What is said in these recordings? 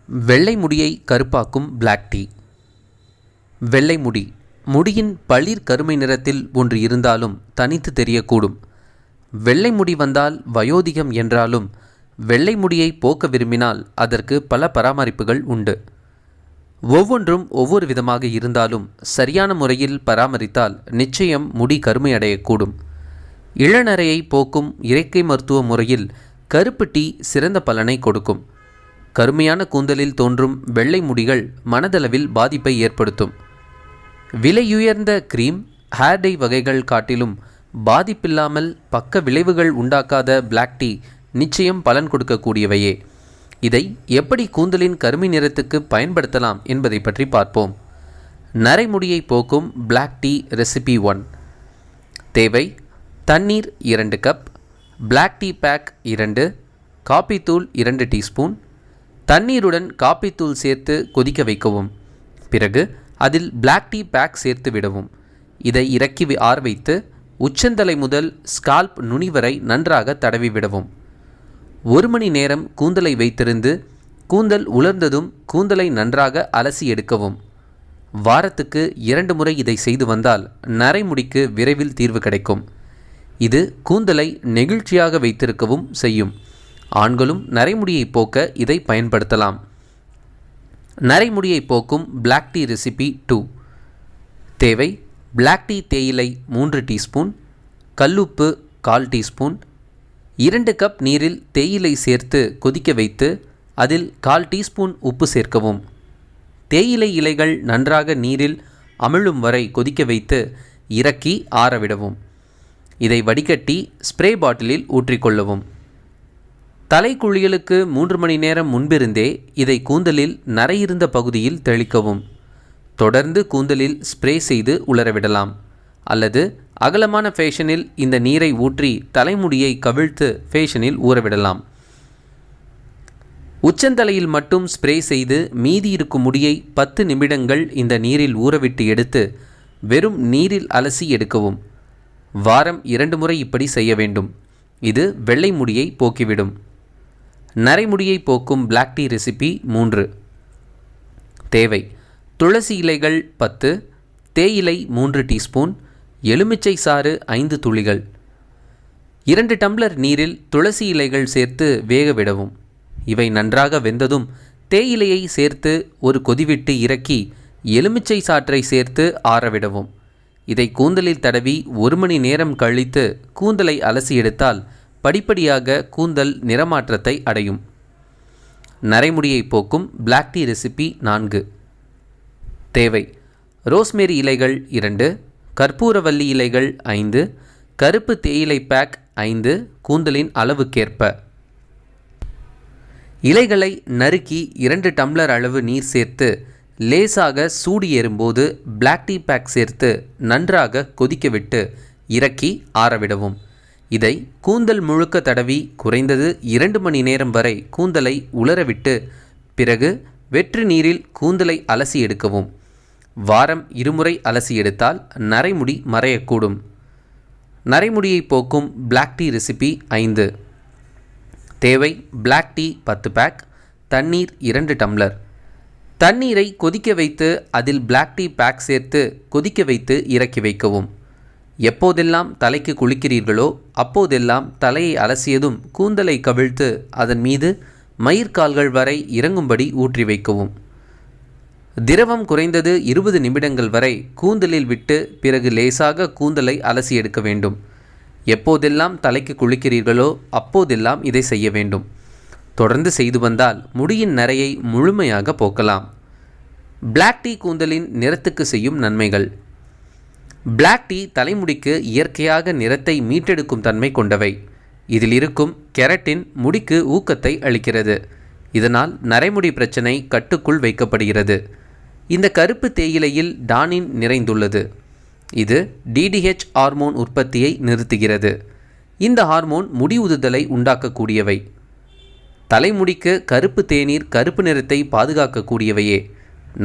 வெள்ளை முடியை கருப்பாக்கும் black tea. வெள்ளை முடி முடியின் பளிர் கருமை நிறத்தில் ஒன்று இருந்தாலும் தனித்து தெரியக்கூடும். வெள்ளை முடி வந்தால் வயோதிகம் என்றாலும் வெள்ளை முடியை போக்க விரும்பினால் அதற்கு பல பராமரிப்புகள் உண்டு. ஒவ்வொன்றும் ஒவ்வொரு விதமாக இருந்தாலும் சரியான முறையில் பராமரித்தால் நிச்சயம் முடி கருமையடையக்கூடும். இளநரையை போக்கும் இயற்கை மருத்துவ முறையில் கருப்பு டீ சிறந்த பலனை கொடுக்கும். கருமையான கூந்தலில் தோன்றும் வெள்ளை முடிகள் மனதளவில் பாதிப்பை ஏற்படுத்தும். விலையுயர்ந்த கிரீம், ஹேர் டை வகைகள் காட்டிலும் பாதிப்பில்லாமல் பக்க விளைவுகள் உண்டாக்காத பிளாக் டீ நிச்சயம் பலன் கொடுக்கக்கூடியவையே. இதை எப்படி கூந்தலின் கருமை நிறத்துக்கு பயன்படுத்தலாம் என்பதை பற்றி பார்ப்போம். நரைமுடியை போக்கும் பிளாக் டீ ரெசிபி 1. தேவை: தண்ணீர் 2 cup, black tea bag 2, coffee தூள் 2 டீஸ்பூன். தண்ணீருடன் காபி தூள் சேர்த்து கொதிக்க வைக்கவும். பிறகு அதில் பிளாக் டீ பேக் சேர்த்து விடவும். இதை இறக்கி ஆற வைத்து உச்சந்தலை முதல் ஸ்கால்ப் நுனி வரை நன்றாக தடவி விடவும். 1 மணி நேரம் கூந்தலை வைத்திருந்து கூந்தல் உலர்ந்ததும் கூந்தலை நன்றாக அலசி எடுக்கவும். வாரத்துக்கு 2 முறை இதை செய்து வந்தால் நரைமுடிக்கு விரைவில் தீர்வு கிடைக்கும். இது கூந்தலை நெகிழ்ச்சியாக வைத்திருக்கவும் செய்யும். ஆண்களும் நரைமுடியை போக்க இதை பயன்படுத்தலாம். நரைமுடியை போக்கும் பிளாக் டீ ரெசிபி 2. தேவை: பிளாக் டீ தேயிலை 3 டீஸ்பூன், கல்லுப்பு 1/4 டீஸ்பூன். 2 கப் நீரில் தேயிலை சேர்த்து கொதிக்க வைத்து அதில் 1/4 டீஸ்பூன் உப்பு சேர்க்கவும். தேயிலை இலைகள் நன்றாக நீரில் அமிழும் வரை கொதிக்க வைத்து இறக்கி ஆறவிடவும். இதை வடிகட்டி ஸ்ப்ரே பாட்டிலில் ஊற்றிக்கொள்ளவும். தலைக்குளியலுக்கு 3 மணி நேரம் முன்பிருந்தே இதை கூந்தலில் நரையிருந்த பகுதியில் தெளிக்கவும். தொடர்ந்து கூந்தலில் ஸ்ப்ரே செய்து உலரவிடலாம். அல்லது அகலமான ஃபேஷனில் இந்த நீரை ஊற்றி தலைமுடியை கவிழ்த்து ஃபேஷனில் ஊறவிடலாம். உச்சந்தலையில் மட்டும் ஸ்ப்ரே செய்து மீதி இருக்கும் முடியை 10 நிமிடங்கள் இந்த நீரில் ஊறவிட்டு எடுத்து வெறும் நீரில் அலசி எடுக்கவும். வாரம் 2 முறை இப்படி செய்ய வேண்டும். இது வெள்ளை முடியை போக்கிவிடும். நரைமுடியை போக்கும் பிளாக் டீ ரெசிபி 3. தேவை: துளசி இலைகள் 10, தேயிலை 3 டீஸ்பூன், எலுமிச்சை சாறு 5 துளிகள். 2 டம்ளர் நீரில் துளசி இலைகள் சேர்த்து வேக விடவும். இவை நன்றாக வெந்ததும் தேயிலையை சேர்த்து ஒரு கொதிவிட்டு இறக்கி எலுமிச்சை சாற்றை சேர்த்து ஆறவிடவும். இதை கூந்தலில் தடவி 1 மணி நேரம் கழித்து கூந்தலை அலசி எடுத்தால் படிப்படியாக கூந்தல் நிறமாற்றத்தை அடையும். நரைமுடியை போக்கும் பிளாக் டீ ரெசிபி 4. தேவை: ரோஸ்மேரி இலைகள் 2, கற்பூரவல்லி இலைகள் 5, கருப்பு தேயிலை பேக் 5, கூந்தலின் அளவுக்கேற்ப. இலைகளை நறுக்கி 2 டம்ளர் அளவு நீர் சேர்த்து லேசாக சூடு ஏறும்போது பிளாக் டீ பேக் சேர்த்து நன்றாக கொதிக்க விட்டு இறக்கி ஆறவிடவும். இதை கூந்தல் முழுக்க தடவி குறைந்தது 2 மணி நேரம் வரை கூந்தலை உலரவிட்டு பிறகு வெற்று நீரில் கூந்தலை அலசி எடுக்கவும். வாரம் 2 முறை அலசி எடுத்தால் நரைமுடி மறையக்கூடும். நரைமுடியை போக்கும் பிளாக் டீ ரெசிபி 5. தேவை: பிளாக் டீ 10 பேக், தண்ணீர் 2 டம்ளர். தண்ணீரை கொதிக்க வைத்து அதில் பிளாக் டீ பேக் சேர்த்து கொதிக்க வைத்து இறக்கி வைக்கவும். எப்போதெல்லாம் தலைக்கு குளிக்கிறீர்களோ அப்போதெல்லாம் தலையை அலசியதும் கூந்தலை கவிழ்த்து அதன் மீது மயிர்கால்கள் வரை இறங்கும்படி ஊற்றி வைக்கவும். திரவம் குறைந்தது 20 நிமிடங்கள் வரை கூந்தலில் விட்டு பிறகு லேசாக கூந்தலை அலசி எடுக்க வேண்டும். எப்போதெல்லாம் தலைக்கு குளிக்கிறீர்களோ அப்போதெல்லாம் இதை செய்ய வேண்டும். தொடர்ந்து செய்து வந்தால் முடியின் நரையை முழுமையாக போக்கலாம். பிளாக் டீ கூந்தலின் நிறத்துக்கு செய்யும் நன்மைகள். பிளாக் டீ தலைமுடிக்கு இயற்கையாக நிறத்தை மீட்டெடுக்கும் தன்மை கொண்டவை. இதில் இருக்கும் கெரட்டின் முடிக்கு ஊக்கத்தை அளிக்கிறது. இதனால் நரைமுடி பிரச்சனை கட்டுக்குள் வைக்கப்படுகிறது. இந்த கருப்பு தேயிலையில் டானின் நிறைந்துள்ளது. இது DDH ஹார்மோன் உற்பத்தியை நிறுத்துகிறது. இந்த ஹார்மோன் முடி உதுதலை உண்டாக்கக்கூடியவை. தலைமுடிக்கு கருப்பு தேநீர் கருப்பு நிறத்தை பாதுகாக்கக்கூடியவையே.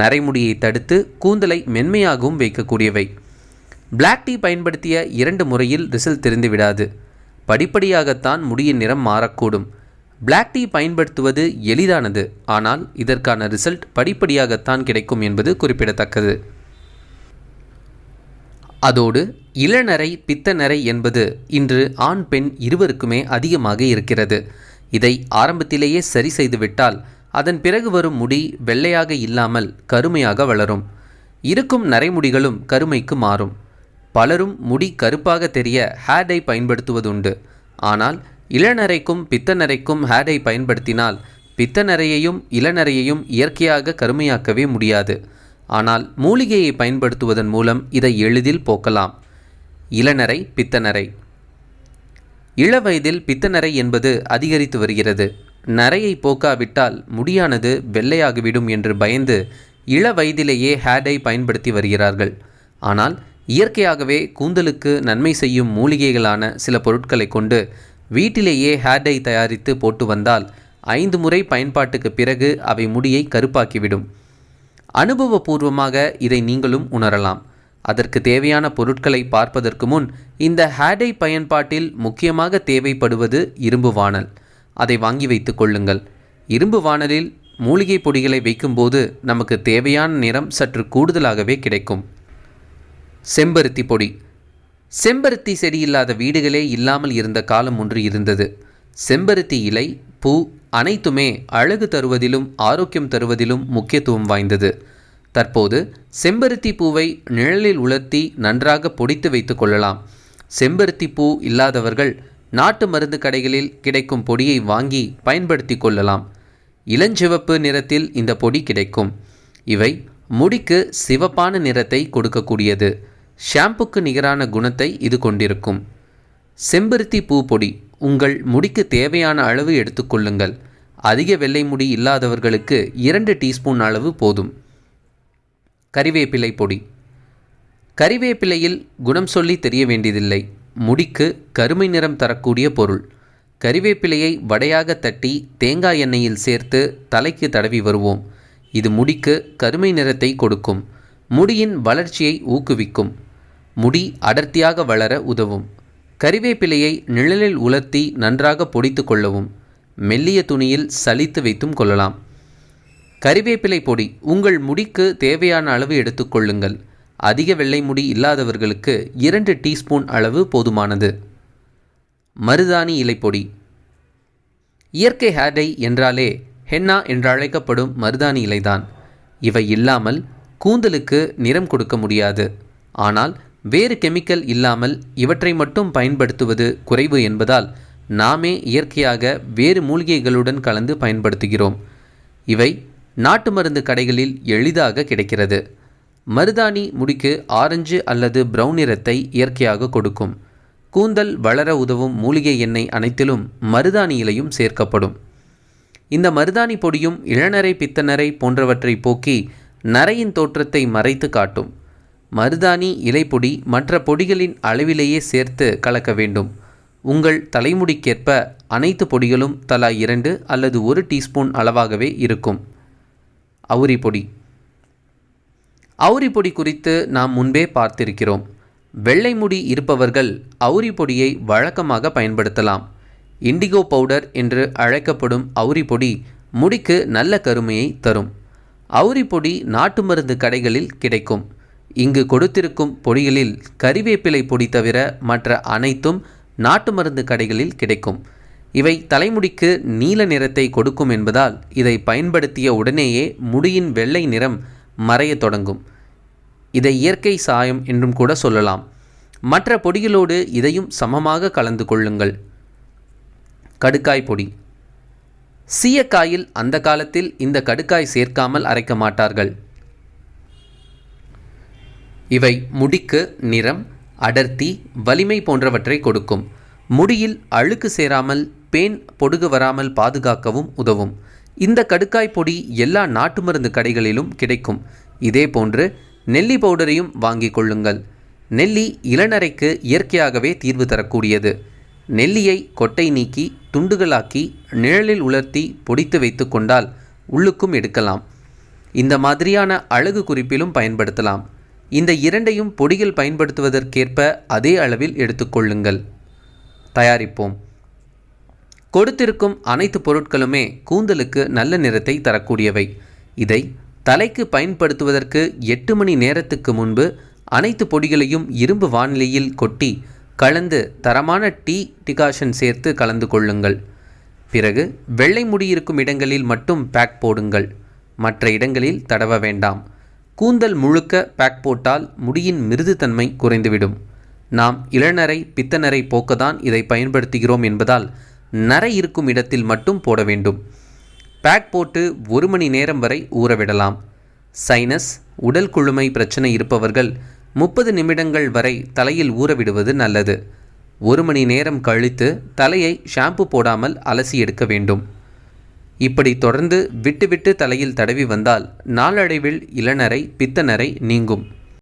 நரைமுடியை தடுத்து கூந்தலை மென்மையாகவும் வைக்கக்கூடியவை. பிளாக் டீ பயன்படுத்திய 2 முறையில் ரிசல்ட் தெரிந்து விடாது. படிப்படியாகத்தான் முடியின் நிறம் மாறக்கூடும். பிளாக் டீ பயன்படுத்துவது எளிதானது, ஆனால் இதற்கான ரிசல்ட் படிப்படியாகத்தான் கிடைக்கும் என்பது குறிப்பிடத்தக்கது. அதோடு இளநரை பித்தநரை என்பது இன்று ஆண் பெண் இருவருக்குமே அதிகமாக இருக்கிறது. இதை ஆரம்பத்திலேயே சரி செய்துவிட்டால் அதன் பிறகு வரும் முடி வெள்ளையாக இல்லாமல் கருமையாக வளரும். இருக்கும் நரைமுடிகளும் கருமைக்கு மாறும். பலரும் முடி கருப்பாக தெரிய ஹேர் டை பயன்படுத்துவதுண்டு. ஆனால் இளநரைக்கும் பித்தநரைக்கும் ஹேர் டை பயன்படுத்தினால் பித்தநரையையும் இளநரையையும் இயற்கையாக கருமையாக்கவே முடியாது. ஆனால் மூலிகையை பயன்படுத்துவதன் மூலம் இதை எளிதில் போக்கலாம். இளநரை பித்தநரை. இளவயதில் பித்தநரை என்பது அதிகரித்து வருகிறது. நரையை போக்காவிட்டால் முடியானது வெள்ளையாகிவிடும் என்று பயந்து இளவயதிலேயே ஹேர் டை பயன்படுத்தி வருகிறார்கள். ஆனால் இயற்கையாகவே கூந்தலுக்கு நன்மை செய்யும் மூலிகைகளான சில பொருட்களை கொண்டு வீட்டிலேயே ஹேர் டை தயாரித்து போட்டு வந்தால் 5 முறை பயன்பாட்டுக்கு பிறகு அவை முடியை கருப்பாக்கிவிடும். அனுபவபூர்வமாக இதை நீங்களும் உணரலாம். அதற்கு தேவையான பொருட்களை பார்ப்பதற்கு முன் இந்த ஹேர் டை பயன்பாட்டில் முக்கியமாக தேவைப்படுவது இரும்பு வாணல். அதை வாங்கி வைத்து கொள்ளுங்கள். இரும்பு வாணலில் மூலிகை பொடிகளை வைக்கும்போது நமக்கு தேவையான நிறம் சற்று கூடுதலாகவே கிடைக்கும். செம்பருத்தி பொடி. செம்பருத்தி செடி இல்லாத வீடுகளே இல்லாமல் இருந்த காலம் ஒன்று இருந்தது. செம்பருத்தி இலை, பூ அனைத்துமே அழகு தருவதிலும் ஆரோக்கியம் தருவதிலும் முக்கியத்துவம் வாய்ந்தது. தற்போது செம்பருத்தி பூவை நிழலில் உலர்த்தி நன்றாக பொடித்து வைத்து கொள்ளலாம். செம்பருத்தி பூ இல்லாதவர்கள் நாட்டு மருந்து கடைகளில் கிடைக்கும் பொடியை வாங்கி பயன்படுத்தி கொள்ளலாம். இளஞ்சிவப்பு நிறத்தில் இந்த பொடி கிடைக்கும். இவை முடிக்கு சிவப்பான நிறத்தை கொடுக்கக்கூடியது. ஷாம்புக்கு நிகரான குணத்தை இது கொண்டிருக்கும். செம்பருத்தி பூ பொடி உங்கள் முடிக்கு தேவையான அளவு எடுத்துக்கொள்ளுங்கள். அதிக வெள்ளை முடி இல்லாதவர்களுக்கு 2 டீஸ்பூன் அளவு போதும். கறிவேப்பிலை பொடி. கறிவேப்பிலையில் குணம் சொல்லி தெரிய வேண்டியதில்லை. முடிக்கு கருமை நிறம் தரக்கூடிய பொருள். கறிவேப்பிலையை வடையாக தட்டி தேங்காய் எண்ணெயில் சேர்த்து தலைக்கு தடவி வருவோம். இது முடிக்கு கருமை நிறத்தை கொடுக்கும். முடியின் வளர்ச்சியை ஊக்குவிக்கும். முடி அடர்த்தியாக வளர உதவும். கறிவேப்பிலையை நிழலில் உலர்த்தி நன்றாக பொடித்து கொள்ளவும். மெல்லிய துணியில் சலித்து வைத்தும் கொள்ளலாம். கறிவேப்பிலை பொடி உங்கள் முடிக்கு தேவையான அளவு எடுத்துக்கொள்ளுங்கள். அதிக வெள்ளை முடி இல்லாதவர்களுக்கு 2 டீஸ்பூன் அளவு போதுமானது. மருதாணி இலைப்பொடி. இயற்கை ஹேர் டை என்றாலே ஹென்னா என்றழைக்கப்படும் மருதாணி இலைதான். இவை இல்லாமல் கூந்தலுக்கு நிறம் கொடுக்க முடியாது. ஆனால் வேறு கெமிக்கல் இல்லாமல் இவற்றை மட்டும் பயன்படுத்துவது குறைவு என்பதால் நாமே இயற்கையாக வேறு மூலிகைகளுடன் கலந்து பயன்படுத்துகிறோம். இவை நாட்டு மருந்து கடைகளில் எளிதாக கிடைக்கிறது. மருதாணி முடிக்கு ஆரஞ்சு அல்லது பிரவுன் நிறத்தை இயற்கையாக கொடுக்கும். கூந்தல் வளர உதவும் மூலிகை எண்ணெய் அனைத்திலும் மருதாணி இலையும் சேர்க்கப்படும். இந்த மருதாணி பொடியும் இளநரை பித்தநரை போன்றவற்றை போக்கி நரையின் தோற்றத்தை மறைத்து காட்டும். மருதாணி இலைப்பொடி மற்ற பொடிகளின் அளவிலேயே சேர்த்து கலக்க வேண்டும். உங்கள் தலைமுடிக்கேற்ப அனைத்து பொடிகளும் தலா 2 அல்லது 1 டீஸ்பூன் அளவாகவே இருக்கும். அவுரி பொடி. அவுரி பொடி குறித்து நாம் முன்பே பார்த்திருக்கிறோம். வெள்ளை முடி இருப்பவர்கள் அவுரி பொடியை வழக்கமாக பயன்படுத்தலாம். இண்டிகோ பவுடர் என்று அழைக்கப்படும் அவுரி பொடி முடிக்கு நல்ல கருமையை தரும். அவுரி பொடி நாட்டு மருந்து கடைகளில் கிடைக்கும். இங்கு கொடுத்திருக்கும் பொடிகளில் கறிவேப்பிலை பொடி தவிர மற்ற அனைத்தும் நாட்டு மருந்து கடைகளில் கிடைக்கும். இவை தலைமுடிக்கு நீல நிறத்தை கொடுக்கும் என்பதால் இதை பயன்படுத்திய உடனேயே முடியின் வெள்ளை நிறம் மறையத் தொடங்கும். இதை இயற்கை சாயம் என்றும் கூட சொல்லலாம். மற்ற பொடிகளோடு இதையும் சமமாக கலந்து கொள்ளுங்கள். கடுக்காய் பொடி. சீயக்காயில் அந்த காலத்தில் இந்த கடுக்காய் சேர்க்காமல் அரைக்க மாட்டார்கள். இவை முடிக்கு நிறம், அடர்த்தி, வலிமை போன்றவற்றை கொடுக்கும். முடியில் அழுக்கு சேராமல் பேன் பொடுகு வராமல் பாதுகாக்கவும் உதவும். இந்த கடுக்காய் பொடி எல்லா நாட்டு மருந்து கடைகளிலும் கிடைக்கும். இதேபோன்று நெல்லி பவுடரையும் வாங்கிக் கொள்ளுங்கள். நெல்லி இளநரைக்கு இயற்கையாகவே தீர்வு தரக்கூடியது. நெல்லியை கொட்டை நீக்கி துண்டுகளாக்கி நிழலில் உலர்த்தி பொடித்து வைத்து கொண்டால் உள்ளுக்கும் எடுக்கலாம். இந்த மாதிரியான அழகு குறிப்பிலும் பயன்படுத்தலாம். இந்த 2ஐயும் பொடிகள் பயன்படுத்துவதற்கேற்ப அதே அளவில் எடுத்துக்கொள்ளுங்கள். தயாரிப்போம். கொடுத்திருக்கும் அனைத்து பொருட்களுமே கூந்தலுக்கு நல்ல நிறத்தை தரக்கூடியவை. இதை தலைக்கு பயன்படுத்துவதற்கு 8 மணி நேரத்துக்கு முன்பு அனைத்து பொடிகளையும் இரும்பு வானிலையில் கொட்டி கலந்து தரமான டீ டிகாஷன் சேர்த்து கலந்து கொள்ளுங்கள். பிறகு வெள்ளை முடி இருக்கும் இடங்களில் மட்டும் பேக் போடுங்கள். மற்ற இடங்களில் தடவ வேண்டாம். கூந்தல் முழுக்க பேக் போட்டால் முடியின் மிருதுத்தன்மை குறைந்துவிடும். நாம் இளநரை பித்தநரை போக்கத்தான் இதை பயன்படுத்துகிறோம் என்பதால் நரை இருக்கும் இடத்தில் மட்டும் போட வேண்டும். பேக் போட்டு 1 மணி நேரம் வரை ஊறவிடலாம். சைனஸ், உடல் குளுமை பிரச்சனை இருப்பவர்கள் 30 நிமிடங்கள் வரை தலையில் ஊறவிடுவது நல்லது. 1 மணி நேரம் கழித்து தலையை ஷாம்பு போடாமல் அலசி எடுக்க வேண்டும். இப்படி தொடர்ந்து விட்டு விட்டு தலையில் தடவி வந்தால் நாளடைவில் இளநரை பித்தநரை நீங்கும்.